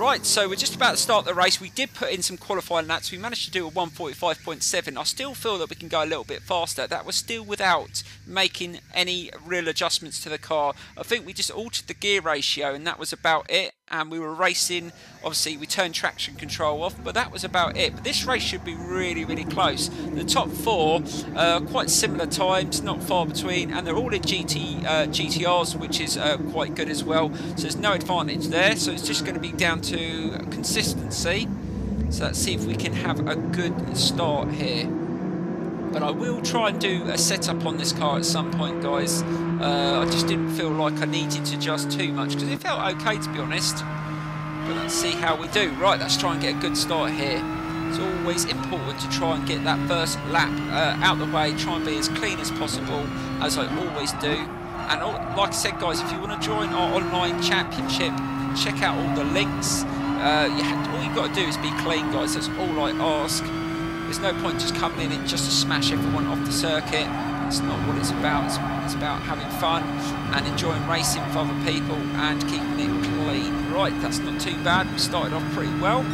Right, so we're just about to start the race. We did put in some qualifying laps. We managed to do a 1:45.7. I still feel that we can go a little bit faster. That was still without making any real adjustments to the car. I think we just altered the gear ratio and that was about it. And we were racing, obviously we turned traction control off, but that was about it. But this race should be really, really close. The top four, quite similar times, not far between, and they're all in GTRs, which is quite good as well. So there's no advantage there. So it's just going to be down to consistency. So let's see if we can have a good start here. But I will try and do a setup on this car at some point, guys. I just didn't feel like I needed to adjust too much because it felt okay, to be honest. But let's see how we do. Right, let's try and get a good start here. It's always important to try and get that first lap out the way, try and be as clean as possible, as I always do. And like I said, guys, if you want to join our online championship, check out all the links. All you've got to do is be clean, guys. That's all I ask. There's no point just coming in and just to smash everyone off the circuit. That's not what it's about. It's about having fun and enjoying racing with other people and keeping it clean. Right, that's not too bad. We started off pretty well.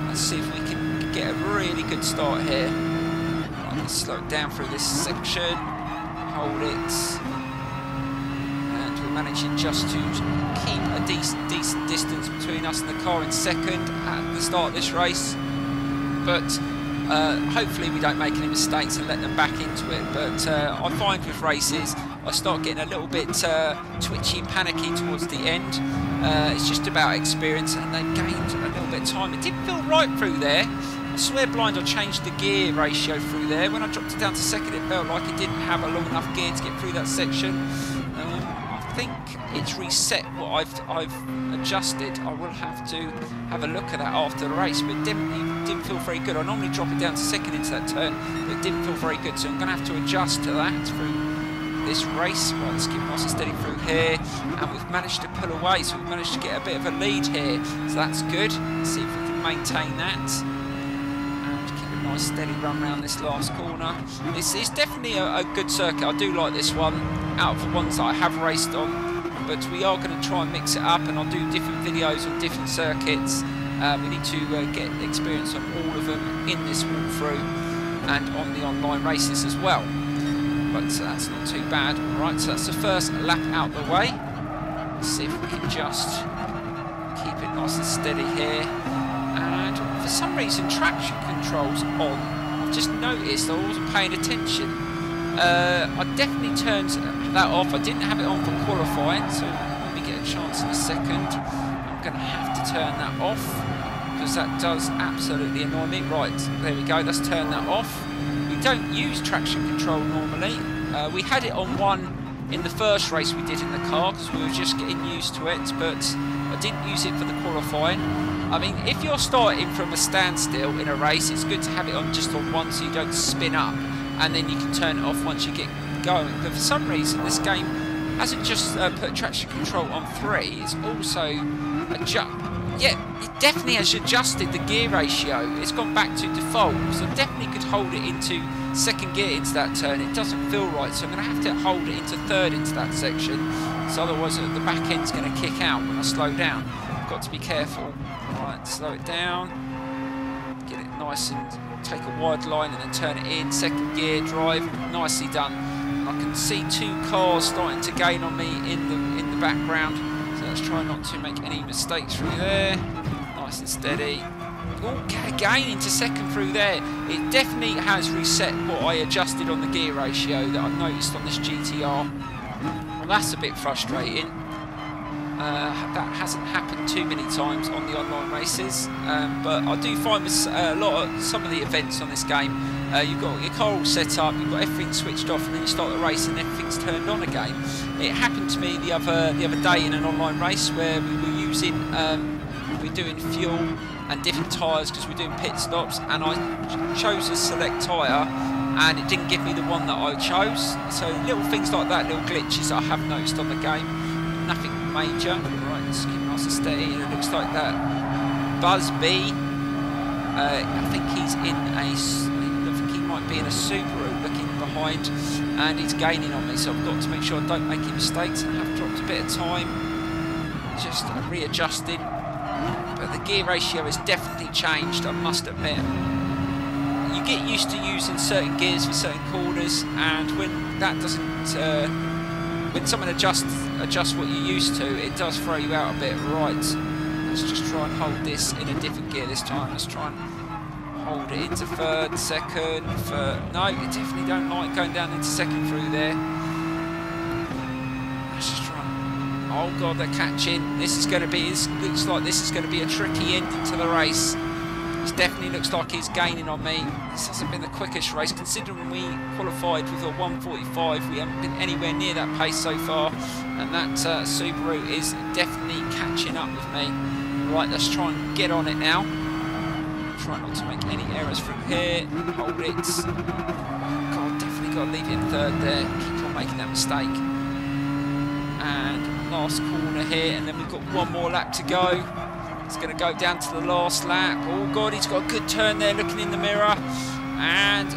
Let's see if we can get a really good start here. Right, let's slow it down through this section. Hold it. And we're managing just to keep a decent distance between us and the car in second at the start of this race. But hopefully we don't make any mistakes and let them back into it. But I find with races I start getting a little bit twitchy and panicky towards the end. It's just about experience, and they've gained a little bit of time. It didn't feel right through there. I swear blind I changed the gear ratio through there. When I dropped it down to second it felt like it didn't have a long enough gear to get through that section. I think it's reset what I've adjusted. I will have to have a look at that after the race, but it didn't feel very good. I normally drop it down to second into that turn, but it didn't feel very good, so I'm going to have to adjust to that through this race. Right, let's keep nice and steady through here, and we've managed to pull away, so we've managed to get a bit of a lead here, so that's good. Let's see if we can maintain that and keep a nice steady run around this last corner. It's definitely a good circuit. I do like this one out of the ones that I have raced on. But we are going to try and mix it up, and I'll do different videos on different circuits. We need to get experience on all of them in this walkthrough and on the online races as well. But that's not too bad. Right, so that's the first lap out the way. Let's see if we can just keep it nice and steady here. And for some reason, traction control's on. I've just noticed I wasn't paying attention. I definitely turned that off. I didn't have it on for qualifying, so when we get a chance in a second, I'm going to have to turn that off because that does absolutely annoy me. Right, there we go. Let's turn that off. We don't use traction control normally. We had it on one in the first race we did in the car because we were just getting used to it, but I didn't use it for the qualifying. I mean, if you're starting from a standstill in a race, it's good to have it on just on one so you don't spin up, and then you can turn it off once you get going. But for some reason this game hasn't just put traction control on 3, it's also it definitely has adjusted the gear ratio. It's gone back to default, so I definitely could hold it into second gear into that turn. It doesn't feel right, so I'm going to have to hold it into third into that section, so otherwise the back end's going to kick out when I slow down. I've got to be careful. Right, slow it down, get it nice and take a wide line and then turn it in, second gear drive, nicely done. And I can see 2 cars starting to gain on me in the background, so let's try not to make any mistakes through there. Nice and steady. Oh, again into second through there. It definitely has reset what I adjusted on the gear ratio that I've noticed on this GTR. Well, that's a bit frustrating. That hasn't happened too many times on the online races, but I do find with some of the events on this game, you've got your car all set up, you've got everything switched off, and then you start the race and everything's turned on again. It happened to me the other day in an online race where we were using, we're doing fuel and different tyres because we're doing pit stops, and I chose a select tyre and it didn't give me the one that I chose. So little things like that, little glitches that I have noticed on the game. Nothing major. Right, let's keep nice and steady. It looks like that Buzz B, I think he's in I think he might be in a Subaru looking behind, and he's gaining on me, so I've got to make sure I don't make any mistakes. I have dropped a bit of time just readjusting, but but the gear ratio has definitely changed, I must admit. You get used to using certain gears for certain corners, and when that doesn't, when someone adjusts what you're used to, it does throw you out a bit. Right, let's just try and hold this in a different gear this time. Let's try and hold it into third, second, third. No, you definitely don't like going down into second through there. Let's just try and... Oh god, they're catching. This is going to be... looks like this is going to be a tricky ending to the race. This definitely looks like he's gaining on me. This hasn't been the quickest race, considering we qualified with a 1:45. We haven't been anywhere near that pace so far, and that Subaru is definitely catching up with me. Right, let's try and get on it now. Try not to make any errors from here. Hold it. Oh god, definitely got to leave it in third there. Keep on making that mistake. And last corner here, and then we've got one more lap to go. It's going to go down to the last lap. Oh god, he's got a good turn there, looking in the mirror. And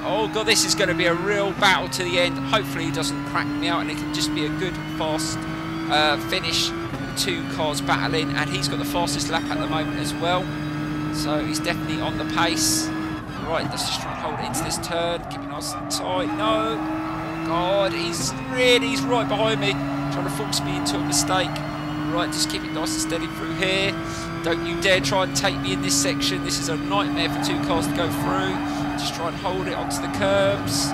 oh god, this is going to be a real battle to the end. Hopefully he doesn't crack me out, and it can just be a good, fast finish. Two cars battling, and he's got the fastest lap at the moment as well. So he's definitely on the pace. Right, let's just try and hold it into this turn. Keep it nice and tight. No. Oh god, he's right behind me, trying to force me into a mistake. Right, just keep it nice and steady through here. Don't you dare try and take me in this section. This is a nightmare for two cars to go through. Just try and hold it onto the curbs.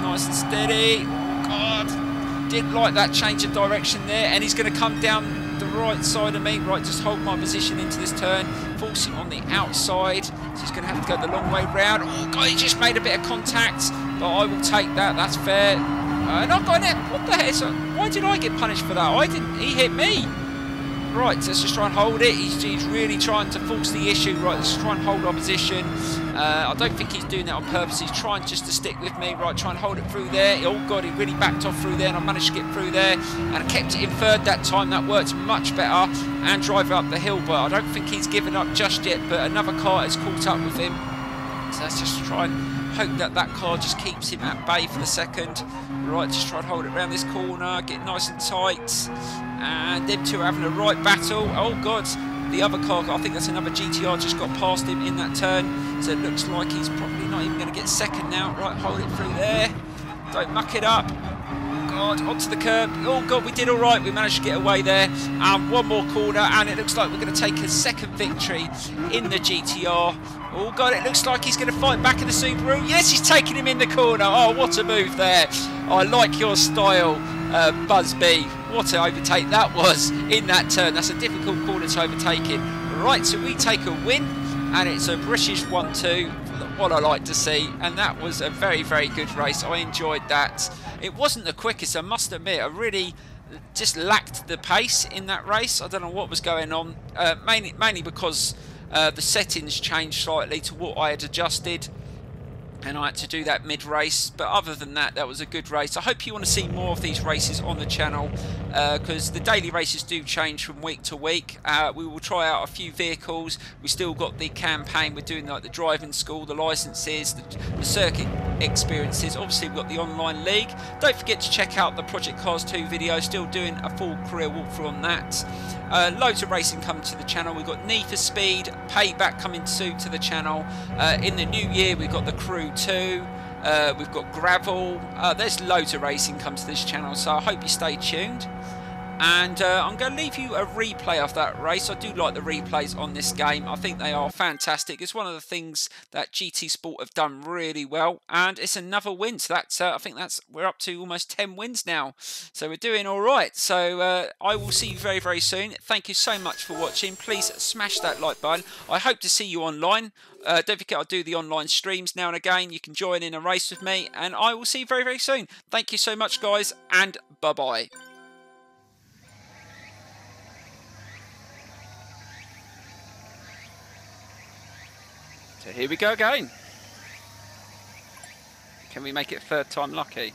Nice and steady. Oh god, didn't like that change of direction there. And he's going to come down the right side of me. Right, just hold my position into this turn. Force him on the outside. So he's going to have to go the long way round. Oh god, he just made a bit of contact. But I will take that. That's fair. And I've got it. What the heck? So why did I get punished for that? I didn't. He hit me. Right, so let's just try and hold it. He's really trying to force the issue. Right, let's try and hold our position. I don't think he's doing that on purpose. He's trying just to stick with me. Right, try and hold it through there. Oh god, he really backed off through there, and I managed to get through there. And I kept it in third that time. That worked much better. And drive up the hill, but I don't think he's given up just yet. But another car has caught up with him. So let's just try and hope that that car just keeps him at bay for the second. Right, just try and hold it around this corner, get nice and tight. And them two are having a right battle. Oh god, the other car, I think that's another GTR, just got past him in that turn. So it looks like he's probably not even going to get second now. Right, hold it through there. Don't muck it up. God, onto the curb. Oh god, we did all right. We managed to get away there. One more corner, and it looks like we're going to take a second victory in the GTR. Oh god, it looks like he's going to fight back in the Subaru. Yes, he's taking him in the corner. Oh, what a move there. I like your style, Buzz B. What an overtake that was in that turn. That's a difficult corner to overtake in. Right, so we take a win, and it's a British 1-2. What I like to see, and that was a very, very good race. I enjoyed that. It wasn't the quickest, I must admit. I really just lacked the pace in that race. I don't know what was going on, mainly because the settings changed slightly to what I had adjusted, and I had to do that mid-race. But other than that, that was a good race. I hope you want to see more of these races on the channel, because the daily races do change from week to week. We will try out a few vehicles. We still got the campaign. We're doing like the driving school, the licenses, the circuit experiences. Obviously, we've got the online league. Don't forget to check out the Project Cars 2 video. Still doing a full career walkthrough on that. Loads of racing coming to the channel. We've got Need for Speed, Payback coming soon to the channel. In the new year, we've got the Crew 2. We've got Gravel. There's loads of racing comes to this channel, so I hope you stay tuned. And I'm going to leave you a replay of that race. I do like the replays on this game. I think they are fantastic. It's one of the things that GT Sport have done really well, and it's another win. So that's I think we're up to almost 10 wins now. So we're doing all right. So I will see you very, very soon. Thank you so much for watching. Please smash that like button. I hope to see you online. Don't forget, I do the online streams now and again. You can join in a race with me, and I will see you very, very soon. Thank you so much, guys, and bye-bye. So here we go again. Can we make it third time lucky?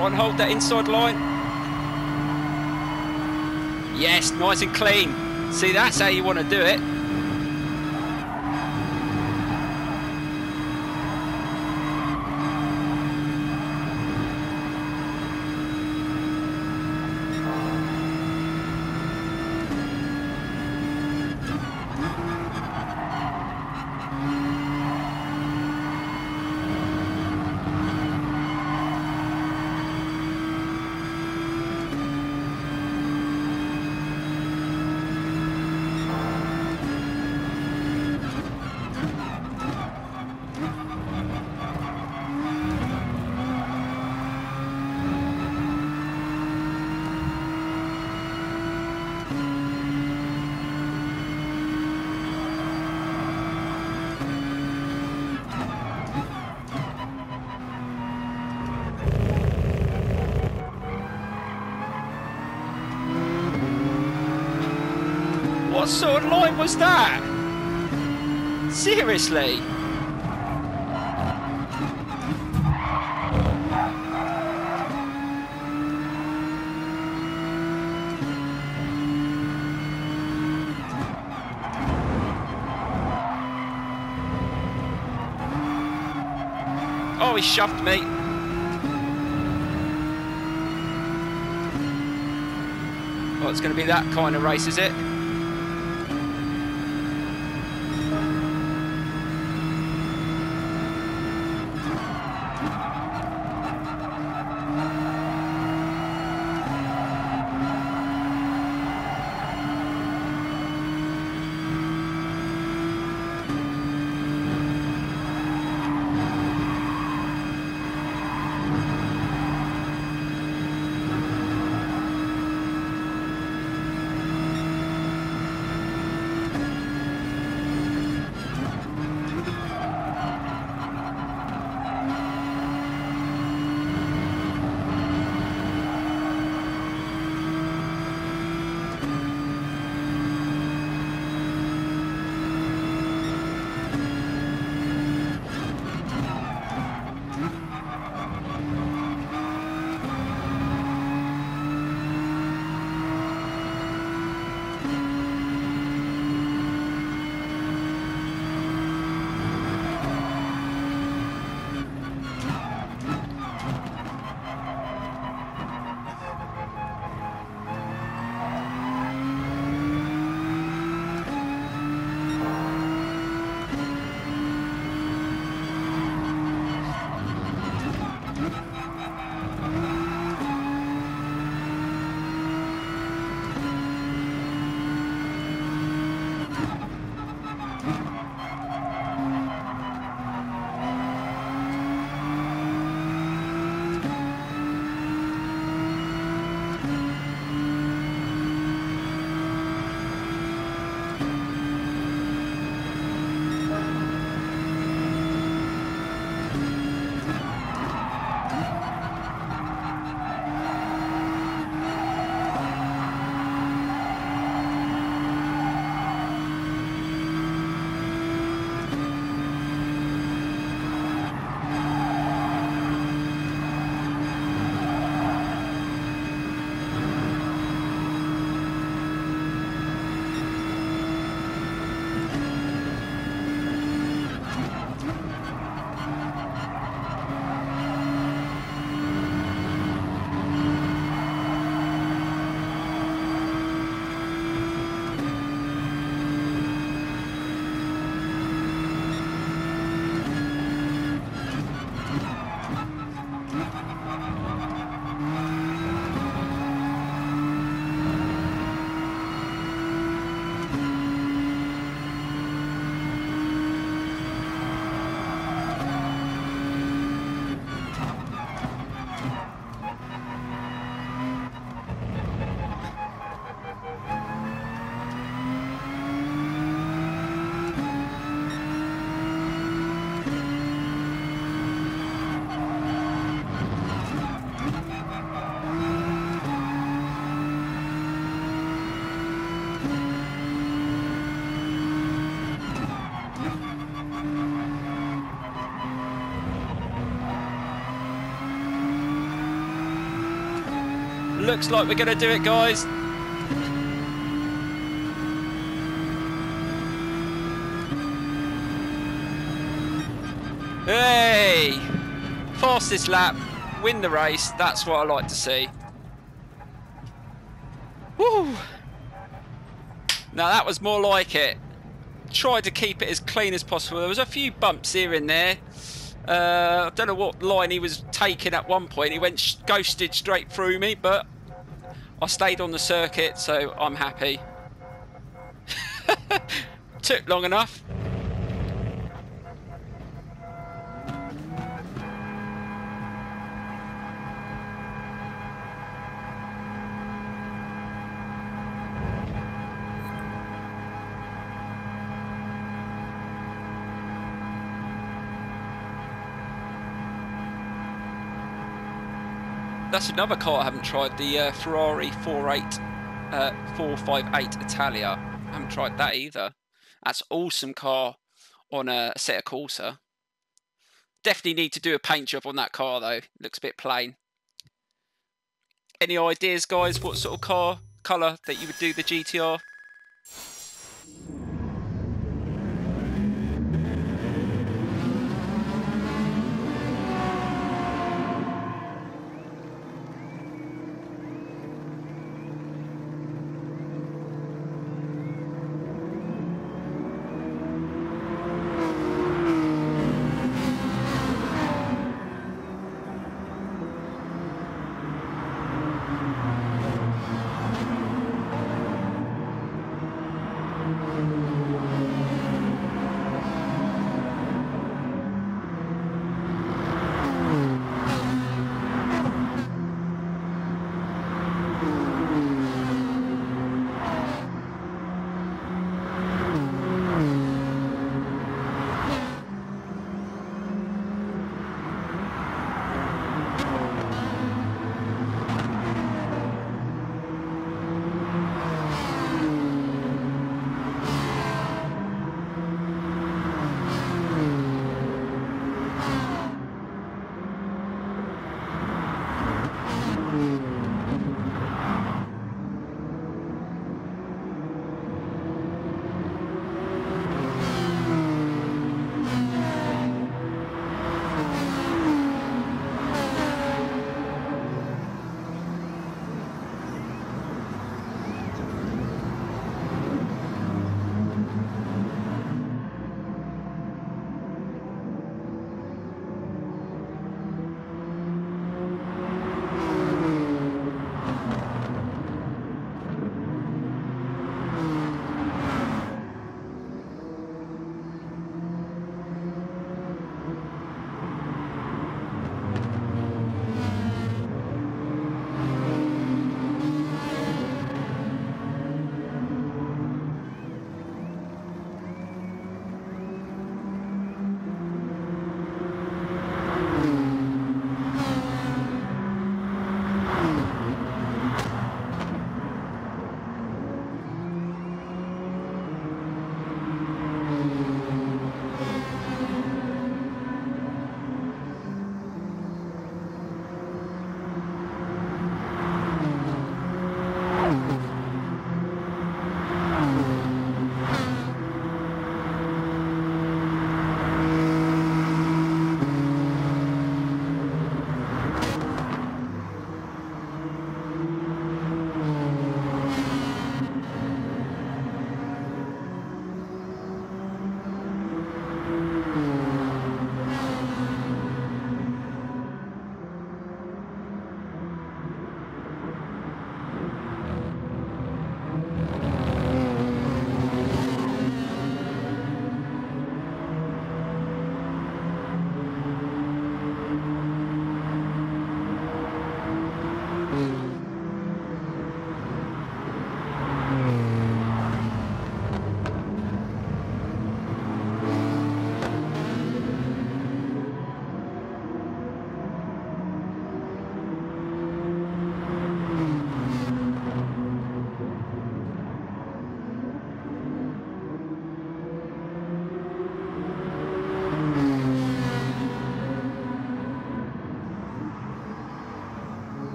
Try and hold that inside line. Yes, nice and clean. See, that's how you want to do it. What sort of line was that? Seriously? Oh, he shoved me. Well, it's going to be that kind of race, is it? Looks like we're going to do it, guys. Hey! Fastest lap, win the race. That's what I like to see. Woo! Now that was more like it. Tried to keep it as clean as possible. There was a few bumps here and there. I don't know what line he was taking at one point. He went ghosted straight through me, but I stayed on the circuit, so I'm happy. Took long enough. That's another car I haven't tried, the Ferrari 458 Italia. I haven't tried that either. That's an awesome car on a Assetto Corsa. Definitely need to do a paint job on that car though. Looks a bit plain. Any ideas, guys, what sort of car colour that you would do the GTR?